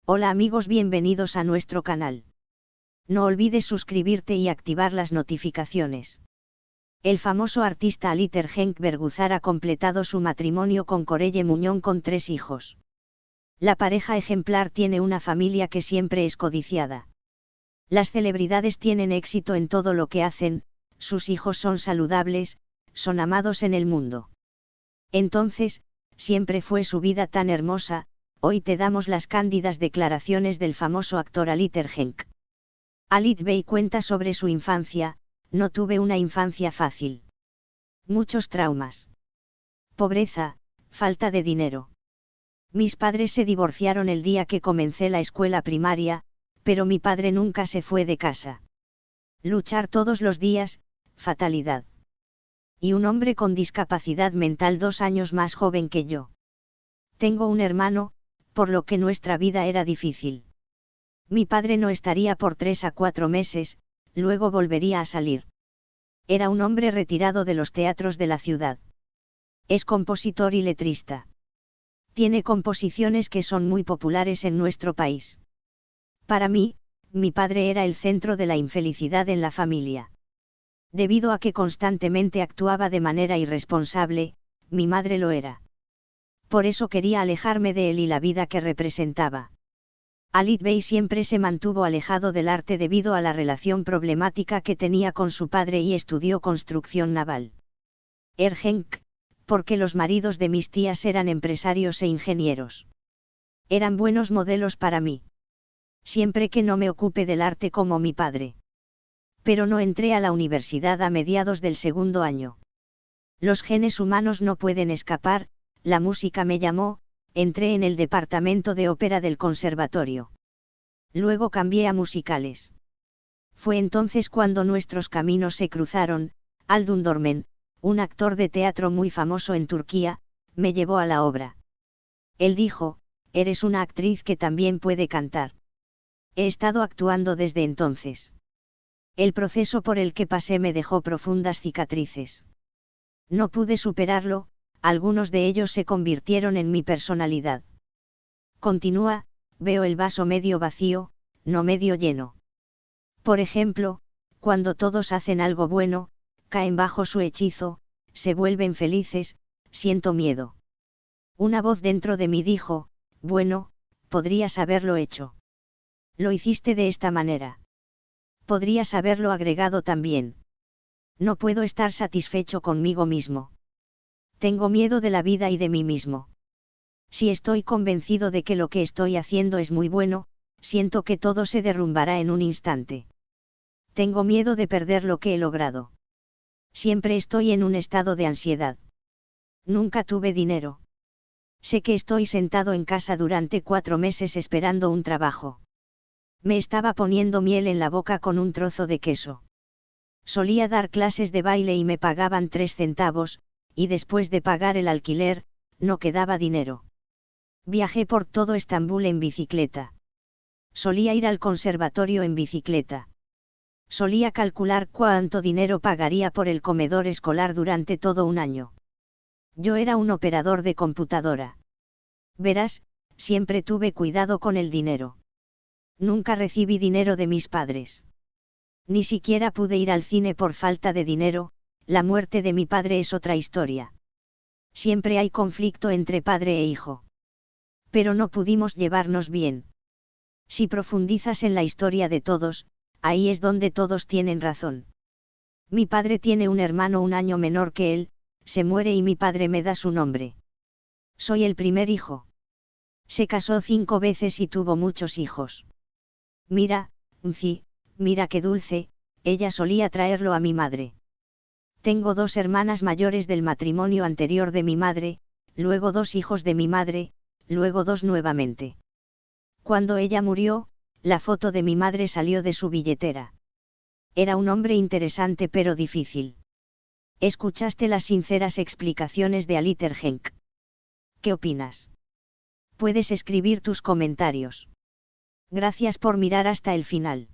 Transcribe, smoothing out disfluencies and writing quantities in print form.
Hola amigos, bienvenidos a nuestro canal. No olvides suscribirte y activar las notificaciones. El famoso artista Aliter Henk Berguzar ha completado su matrimonio con Corelle Muñón con 3 hijos. La pareja ejemplar tiene una familia que siempre es codiciada. Las celebridades tienen éxito en todo lo que hacen, sus hijos son saludables, son amados en el mundo. Entonces, siempre fue su vida tan hermosa. Hoy te damos las cándidas declaraciones del famoso actor Aliter Henk. Alit Bey cuenta sobre su infancia: no tuve una infancia fácil. Muchos traumas. Pobreza, falta de dinero. Mis padres se divorciaron el día que comencé la escuela primaria, pero mi padre nunca se fue de casa. Luchar todos los días, fatalidad. Y un hombre con discapacidad mental 2 años más joven que yo. Tengo un hermano, por lo que nuestra vida era difícil. Mi padre no estaría por 3 a 4 meses, luego volvería a salir. Era un hombre retirado de los teatros de la ciudad. Es compositor y letrista. Tiene composiciones que son muy populares en nuestro país. Para mí, mi padre era el centro de la infelicidad en la familia. Debido a que constantemente actuaba de manera irresponsable, mi madre lo era. Por eso quería alejarme de él y la vida que representaba. Alit Bey siempre se mantuvo alejado del arte debido a la relación problemática que tenía con su padre y estudió construcción naval. Henk, porque los maridos de mis tías eran empresarios e ingenieros. Eran buenos modelos para mí. Siempre que no me ocupe del arte como mi padre. Pero no entré a la universidad a mediados del 2º año. Los genes humanos no pueden escapar. La música me llamó, entré en el departamento de ópera del conservatorio. Luego cambié a musicales. Fue entonces cuando nuestros caminos se cruzaron. Haldun Dormen, un actor de teatro muy famoso en Turquía, me llevó a la obra. Él dijo: eres una actriz que también puede cantar. He estado actuando desde entonces. El proceso por el que pasé me dejó profundas cicatrices. No pude superarlo. Algunos de ellos se convirtieron en mi personalidad. Continúa: veo el vaso medio vacío, no medio lleno. Por ejemplo, cuando todos hacen algo bueno, caen bajo su hechizo, se vuelven felices, siento miedo. Una voz dentro de mí dijo: bueno, podrías haberlo hecho. Lo hiciste de esta manera. Podrías haberlo agregado también. No puedo estar satisfecho conmigo mismo. Tengo miedo de la vida y de mí mismo. Si estoy convencido de que lo que estoy haciendo es muy bueno, siento que todo se derrumbará en un instante. Tengo miedo de perder lo que he logrado. Siempre estoy en un estado de ansiedad. Nunca tuve dinero. Sé que estoy sentado en casa durante 4 meses esperando un trabajo. Me estaba poniendo miel en la boca con un trozo de queso. Solía dar clases de baile y me pagaban 3 centavos, y después de pagar el alquiler, no quedaba dinero. Viajé por todo Estambul en bicicleta. Solía ir al conservatorio en bicicleta. Solía calcular cuánto dinero pagaría por el comedor escolar durante todo un año. Yo era un operador de computadora. Verás, siempre tuve cuidado con el dinero. Nunca recibí dinero de mis padres. Ni siquiera pude ir al cine por falta de dinero. La muerte de mi padre es otra historia. Siempre hay conflicto entre padre e hijo. Pero no pudimos llevarnos bien. Si profundizas en la historia de todos, ahí es donde todos tienen razón. Mi padre tiene un hermano 1 año menor que él, se muere y mi padre me da su nombre. Soy el primer hijo. Se casó 5 veces y tuvo muchos hijos. Mira, mira qué dulce, ella solía traerlo a mi madre. Tengo 2 hermanas mayores del matrimonio anterior de mi madre, luego 2 hijos de mi madre, luego 2 nuevamente. Cuando ella murió, la foto de mi madre salió de su billetera. Era un hombre interesante pero difícil. Escuchaste las sinceras explicaciones de Aliter Henk. ¿Qué opinas? Puedes escribir tus comentarios. Gracias por mirar hasta el final.